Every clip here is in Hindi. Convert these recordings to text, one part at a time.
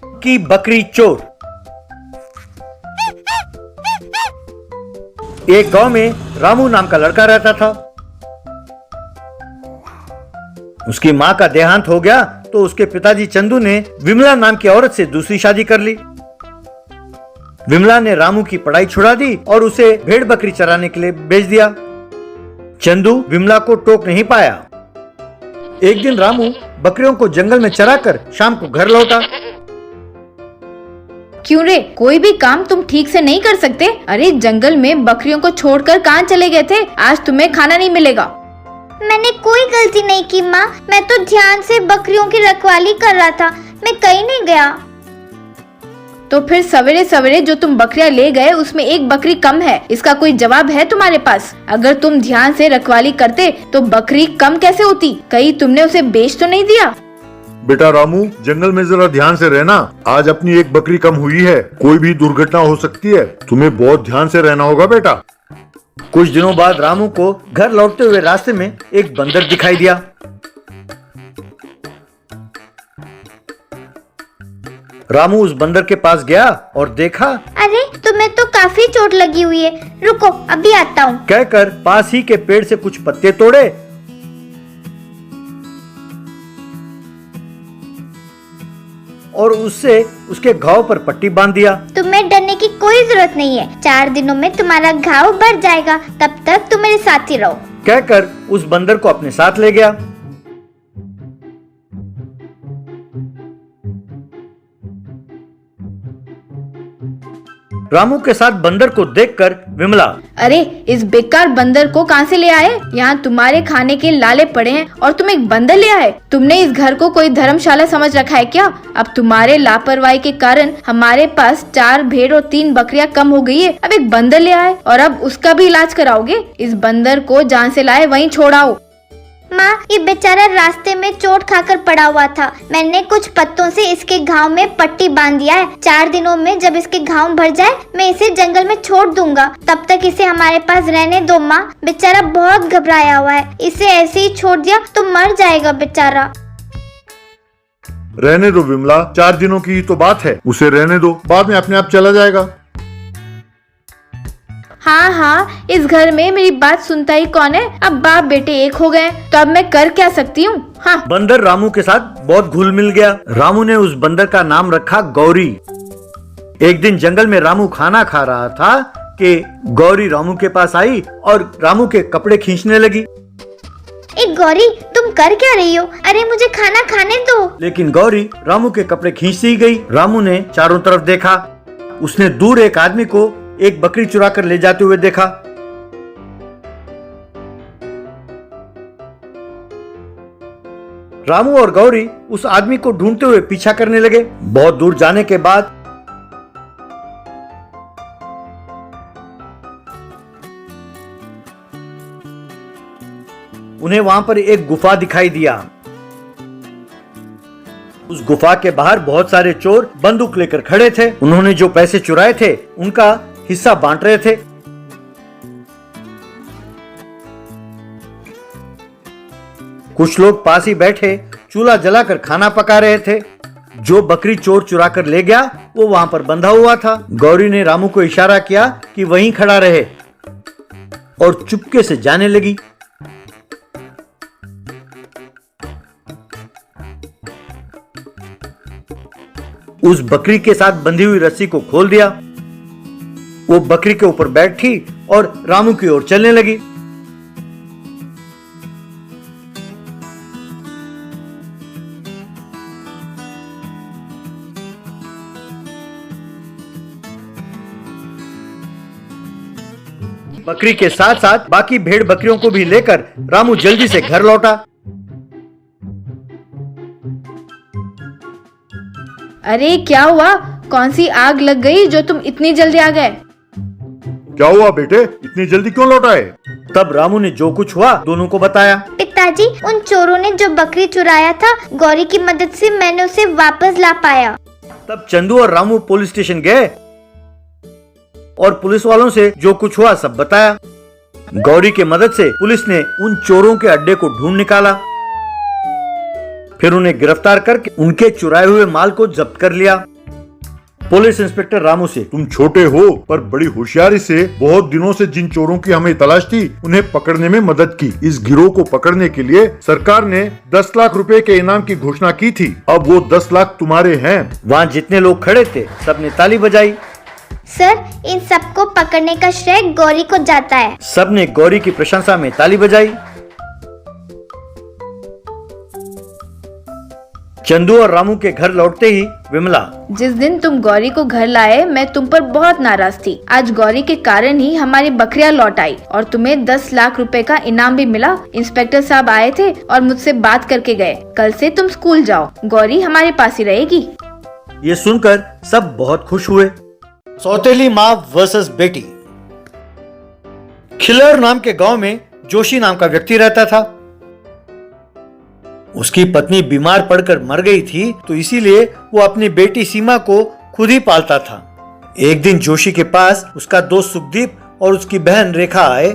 की बकरी चोर। एक गांव में रामू नाम का लड़का रहता था। उसकी मां का देहांत हो गया तो उसके पिताजी चंदू ने विमला नाम की औरत से दूसरी शादी कर ली। विमला ने रामू की पढ़ाई छुड़ा दी और उसे भेड़ बकरी चराने के लिए भेज दिया। चंदू विमला को टोक नहीं पाया। एक दिन रामू बकरियों को जंगल में चराकर शाम को घर लौटा। क्यों रे, कोई भी काम तुम ठीक से नहीं कर सकते? अरे जंगल में बकरियों को छोड़कर कहाँ चले गए थे? आज तुम्हें खाना नहीं मिलेगा। मैंने कोई गलती नहीं की माँ, मैं तो ध्यान से बकरियों की रखवाली कर रहा था, मैं कहीं नहीं गया। तो फिर सवेरे सवेरे जो तुम बकरियां ले गए उसमें एक बकरी कम है, इसका कोई जवाब है तुम्हारे पास? अगर तुम ध्यान से रखवाली करते तो बकरी कम कैसे होती? कहीं तुमने उसे बेच तो नहीं दिया? बेटा रामू, जंगल में जरा ध्यान से रहना। आज अपनी एक बकरी कम हुई है, कोई भी दुर्घटना हो सकती है, तुम्हें बहुत ध्यान से रहना होगा बेटा। कुछ दिनों बाद रामू को घर लौटते हुए रास्ते में एक बंदर दिखाई दिया। रामू उस बंदर के पास गया और देखा। अरे तुम्हें तो काफी चोट लगी हुई है, रुको अभी आता हूँ कहकर पास ही के पेड़ से कुछ पत्ते तोड़े और उससे उसके घाव पर पट्टी बांध दिया। तुम्हें डरने की कोई जरूरत नहीं है, 4 दिनों में तुम्हारा घाव भर जाएगा, तब तक तुम मेरे साथ ही रहो। कहकर उस बंदर को अपने साथ ले गया। रामू के साथ बंदर को देखकर विमला, अरे इस बेकार बंदर को कहाँ से ले आए? यहाँ तुम्हारे खाने के लाले पड़े हैं और तुम एक बंदर ले आए? तुमने इस घर को कोई धर्मशाला समझ रखा है क्या? अब तुम्हारे लापरवाही के कारण हमारे पास 4 भेड़ और 3 बकरियां कम हो गई है। अब एक बंदर ले आए और अब उसका भी इलाज कराओगे? इस बंदर को जहाँ से लाए वहीं छोड़ाओ। माँ, ये बेचारा रास्ते में चोट खाकर पड़ा हुआ था, मैंने कुछ पत्तों से इसके घाव में पट्टी बांध दिया है। 4 दिनों में जब इसके घाव भर जाए मैं इसे जंगल में छोड़ दूंगा, तब तक इसे हमारे पास रहने दो माँ। बेचारा बहुत घबराया हुआ है, इसे ऐसे ही छोड़ दिया तो मर जाएगा बेचारा। रहने दो विमला, 4 दिनों की ही तो बात है, उसे रहने दो, बाद में अपने आप चला जाएगा। हाँ हाँ, इस घर में मेरी बात सुनता ही कौन है? अब बाप बेटे एक हो गए, तो अब मैं कर क्या सकती हूँ? हाँ। बंदर रामू के साथ बहुत घुल मिल गया। रामू ने उस बंदर का नाम रखा गौरी। एक दिन जंगल में रामू खाना खा रहा था कि गौरी रामू के पास आई और रामू के कपड़े खींचने लगी। ए गौरी, तुम कर क्या रही हो? अरे मुझे खाना खाने दो। लेकिन गौरी रामू के कपड़े खींचती ही गई। रामू ने चारों तरफ देखा। उसने दूर एक आदमी को एक बकरी चुरा कर ले जाते हुए देखा। रामू और गौरी उस आदमी को ढूंढते हुए पीछा करने लगे। बहुत दूर जाने के बाद उन्हें वहां पर एक गुफा दिखाई दिया। उस गुफा के बाहर बहुत सारे चोर बंदूक लेकर खड़े थे। उन्होंने जो पैसे चुराए थे उनका हिस्सा बांट रहे थे। कुछ लोग पास ही बैठे चूल्हा जलाकर खाना पका रहे थे। जो बकरी चोर चुरा कर ले गया वो वहां पर बंधा हुआ था। गौरी ने रामू को इशारा किया कि वहीं खड़ा रहे और चुपके से जाने लगी। उस बकरी के साथ बंधी हुई रस्सी को खोल दिया। वो बकरी के ऊपर बैठी और रामू की ओर चलने लगी। बकरी के साथ साथ बाकी भेड़ बकरियों को भी लेकर रामू जल्दी से घर लौटा। अरे क्या हुआ? कौन सी आग लग गई जो तुम इतनी जल्दी आ गए? क्या हुआ बेटे, इतनी जल्दी क्यों लौट आए? तब रामू ने जो कुछ हुआ दोनों को बताया। पिताजी, उन चोरों ने जो बकरी चुराया था, गौरी की मदद से मैंने उसे वापस ला पाया। तब चंदू और रामू पुलिस स्टेशन गए और पुलिस वालों से जो कुछ हुआ सब बताया। गौरी की मदद से पुलिस ने उन चोरों के अड्डे को ढूंढ निकाला। फिर उन्हें गिरफ्तार करके उनके चुराए हुए माल को जब्त कर लिया। पुलिस इंस्पेक्टर रामू से, तुम छोटे हो पर बड़ी होशियारी से बहुत दिनों से जिन चोरों की हमें तलाश थी उन्हें पकड़ने में मदद की। इस गिरोह को पकड़ने के लिए सरकार ने 10 लाख रुपए के इनाम की घोषणा की थी। अब वो 10 लाख तुम्हारे हैं। वहाँ जितने लोग खड़े थे सबने ताली बजाई। सर, इन सबको पकड़ने का श्रेय गौरी को जाता है। सबने गौरी की प्रशंसा में ताली बजाई। चंदू और रामू के घर लौटते ही विमला, जिस दिन तुम गौरी को घर लाए मैं तुम पर बहुत नाराज थी। आज गौरी के कारण ही हमारी बकरियां लौट आई और तुम्हें 10 लाख रुपए का इनाम भी मिला। इंस्पेक्टर साहब आए थे और मुझसे बात करके गए। कल से तुम स्कूल जाओ, गौरी हमारे पास ही रहेगी। ये सुनकर सब बहुत खुश हुए। सौतेली माँ वर्सेस बेटी। खिलर नाम के गांव में जोशी नाम का व्यक्ति रहता था। उसकी पत्नी बीमार पड़कर मर गई थी, तो इसीलिए वो अपनी बेटी सीमा को खुद ही पालता था। एक दिन जोशी के पास उसका दोस्त सुखदीप और उसकी बहन रेखा आए।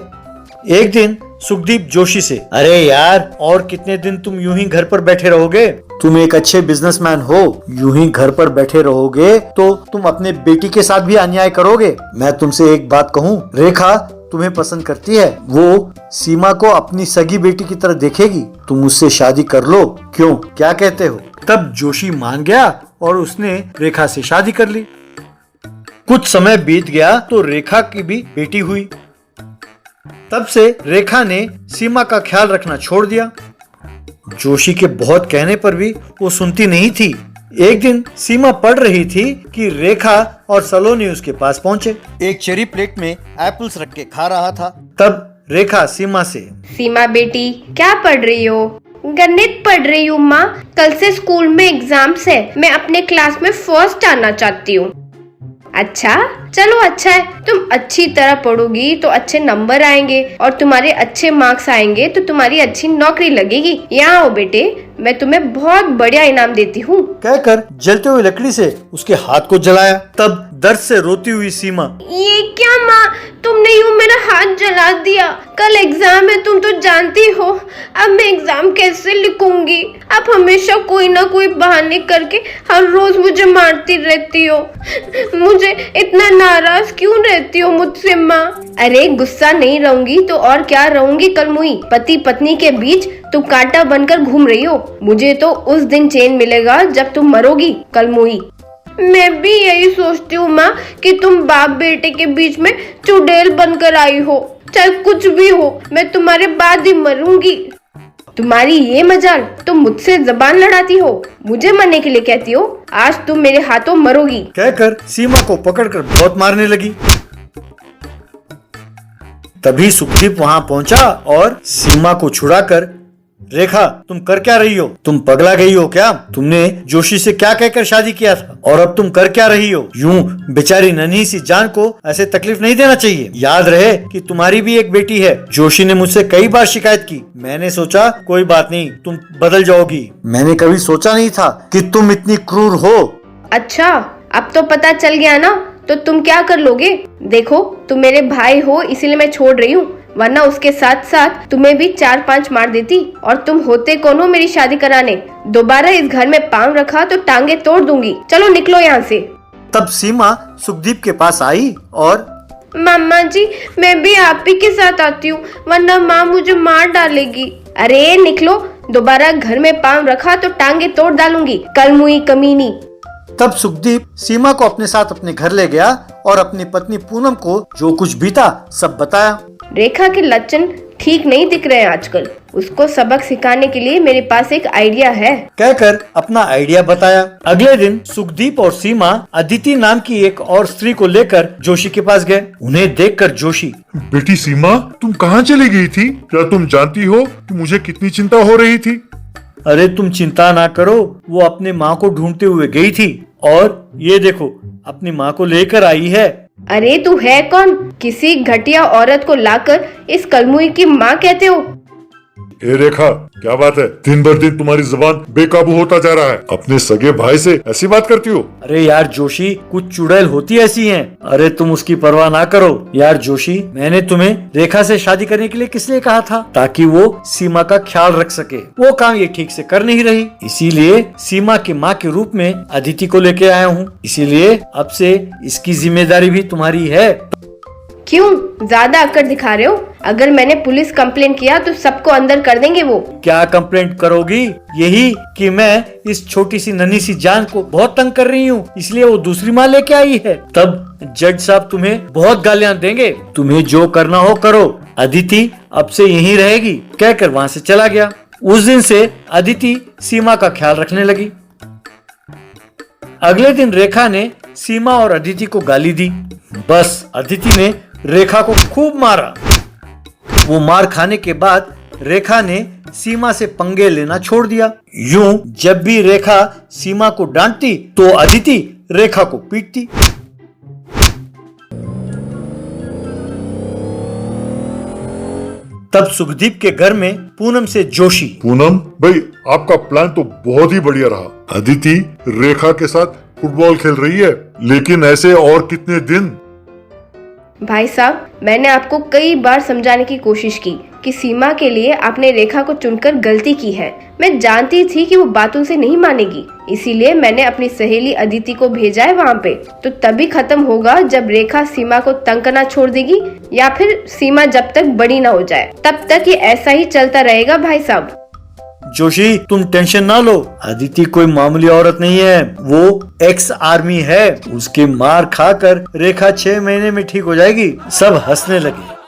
एक दिन सुखदीप जोशी से, अरे यार, और कितने दिन तुम यूं ही घर पर बैठे रहोगे? तुम एक अच्छे बिजनेसमैन हो, यूं ही घर पर बैठे रहोगे तो तुम अपने बेटी के साथ भी अन्याय करोगे। मैं तुमसे एक बात कहूँ, रेखा तुम्हें पसंद करती है, वो सीमा को अपनी सगी बेटी की तरह देखेगी। तुम उससे शादी कर लो, क्यों, क्या कहते हो? तब जोशी मान गया और उसने रेखा से शादी कर ली। कुछ समय बीत गया तो रेखा की भी बेटी हुई। तब से रेखा ने सीमा का ख्याल रखना छोड़ दिया। जोशी के बहुत कहने पर भी वो सुनती नहीं थी। एक दिन सीमा पढ़ रही थी कि रेखा और सलोनी उसके पास पहुंचे। एक चेरी प्लेट में एप्पल्स रख के खा रहा था। तब रेखा सीमा से, सीमा बेटी, क्या पढ़ रही हो? गणित पढ़ रही हूँ माँ। कल से स्कूल में एग्जाम्स है, मैं अपने क्लास में फर्स्ट आना चाहती हूँ। अच्छा, चलो अच्छा है, तुम अच्छी तरह पढ़ोगी तो अच्छे नंबर आएंगे और तुम्हारे अच्छे मार्क्स आएंगे तो तुम्हारी अच्छी नौकरी लगेगी। यहाँ आओ बेटे, मैं तुम्हें बहुत बढ़िया इनाम देती हूँ। कहकर जलते हुए लकड़ी से उसके हाथ को जलाया। तब दर्द से रोती हुई सीमा, ये क्या माँ, तुमने यूँ मेरा हाथ जला दिया। कल एग्जाम है, तुम तो जानती हो। अब मैं एग्जाम कैसे लिखूंगी? आप हमेशा कोई ना कोई बहाने करके हर रोज मुझे मारती रहती हो। मुझे इतना नाराज क्यों रहती हो मुझसे माँ? अरे गुस्सा नहीं रहूंगी तो और क्या रहूंगी कलमुई। पति पत्नी के बीच तुम कांटा बनकर घूम रही हो। मुझे तो उस दिन चैन मिलेगा जब तुम मरोगी कलमुई। मैं भी यही सोचती हूँ माँ कि तुम बाप बेटे के बीच में चुड़ैल बनकर आई हो। चाहे कुछ भी हो, मैं तुम्हारे बाद ही मरूंगी। तुम्हारी ये मजाल, तुम मुझसे जबान लड़ाती हो, मुझे मरने के लिए कहती हो। आज तुम मेरे हाथों मरोगी। कहकर सीमा को पकड़कर बहुत मारने लगी। तभी सुखदीप वहां पहुंचा और सीमा को छुड़ाकर, रेखा तुम कर क्या रही हो? तुम पगला गई हो क्या? तुमने जोशी से क्या कहकर शादी किया था और अब तुम कर क्या रही हो? यूं बेचारी नन्ही सी जान को ऐसे तकलीफ नहीं देना चाहिए। याद रहे कि तुम्हारी भी एक बेटी है। जोशी ने मुझसे कई बार शिकायत की। मैंने सोचा कोई बात नहीं, तुम बदल जाओगी। मैंने कभी सोचा नहीं था कि तुम इतनी क्रूर हो। अच्छा, अब तो पता चल गया ना, तो तुम क्या कर लोगे? देखो, तुम मेरे भाई हो इसीलिए मैं छोड़ रही हूँ, वरना उसके साथ साथ तुम्हें भी 4-5 मार देती। और तुम होते कौन हो मेरी शादी कराने? दोबारा इस घर में पांव रखा तो टांगे तोड़ दूंगी। चलो निकलो यहाँ से। तब सीमा सुखदीप के पास आई और, मामा जी, मैं भी आप ही के साथ आती हूँ, वरना माँ मुझे मार डालेगी। अरे निकलो, दोबारा घर में पांव रखा तो टांगे तोड़ डालूंगी, कलमुई कमीनी। तब सुखदीप सीमा को अपने साथ अपने घर ले गया और अपनी पत्नी पूनम को जो कुछ भी था सब बताया। रेखा के लक्षण ठीक नहीं दिख रहे हैं आजकल। उसको सबक सिखाने के लिए मेरे पास एक आइडिया है। कहकर अपना आइडिया बताया। अगले दिन सुखदीप और सीमा अदिति नाम की एक और स्त्री को लेकर जोशी के पास गए। उन्हें देखकर जोशी, बेटी सीमा, तुम कहाँ चली गई थी? क्या तुम जानती हो कि मुझे कितनी चिंता हो रही थी? अरे तुम चिंता ना करो, वो अपने माँ को ढूंढते हुए गई थी और ये देखो अपनी माँ को लेकर आई है। अरे तू है कौन? किसी घटिया औरत को लाकर इस कलमुई की माँ कहते हो? ए रेखा, क्या बात है? दिन भर दिन तुम्हारी जुबान बेकाबू होता जा रहा है। अपने सगे भाई से ऐसी बात करती हो? अरे यार जोशी, कुछ चुड़ैल होती ऐसी हैं। अरे तुम उसकी परवाह ना करो। यार जोशी, मैंने तुम्हें रेखा से शादी करने के लिए किस लिए कहा था? ताकि वो सीमा का ख्याल रख सके। वो काम ये ठीक से कर नहीं रही, इसीलिए सीमा की माँ के रूप में अदिति को लेके आया हूँ। इसीलिए अब से इसकी जिम्मेदारी भी तुम्हारी है। क्यों ज्यादा अकड़ दिखा रहे हो? अगर मैंने पुलिस कंप्लेंट किया तो सबको अंदर कर देंगे वो। क्या कंप्लेंट करोगी? यही कि मैं इस छोटी सी नन्ही सी जान को बहुत तंग कर रही हूँ, इसलिए वो दूसरी माँ लेके आई है। तब जज साहब तुम्हें बहुत गालियाँ देंगे। तुम्हें जो करना हो करो। अदिति अब से यहीं रहेगी, कहकर वहाँ से चला गया। उस दिन से अदिति सीमा का ख्याल रखने लगी। अगले दिन रेखा ने सीमा और अदिति को गाली दी। बस अदिति ने रेखा को खूब मारा। वो मार खाने के बाद रेखा ने सीमा से पंगे लेना छोड़ दिया। यूं जब भी रेखा सीमा को डांटती तो अदिति रेखा को पीटती। तब सुखदीप के घर में पूनम से जोशी। पूनम भाई, आपका प्लान तो बहुत ही बढ़िया रहा। अदिति रेखा के साथ फुटबॉल खेल रही है, लेकिन ऐसे और कितने दिन? भाई साहब, मैंने आपको कई बार समझाने की कोशिश की कि सीमा के लिए आपने रेखा को चुनकर गलती की है। मैं जानती थी कि वो बातों से नहीं मानेगी, इसीलिए मैंने अपनी सहेली अदिति को भेजा है वहाँ पे। तो तभी खत्म होगा जब रेखा सीमा को तंग करना छोड़ देगी, या फिर सीमा जब तक बड़ी ना हो जाए तब तक ये ऐसा ही चलता रहेगा भाई साहब। जोशी, तुम टेंशन ना लो। अदिति कोई मामूली औरत नहीं है, वो एक्स आर्मी है। उसके मार खाकर रेखा 6 महीने में ठीक हो जाएगी। सब हंसने लगे।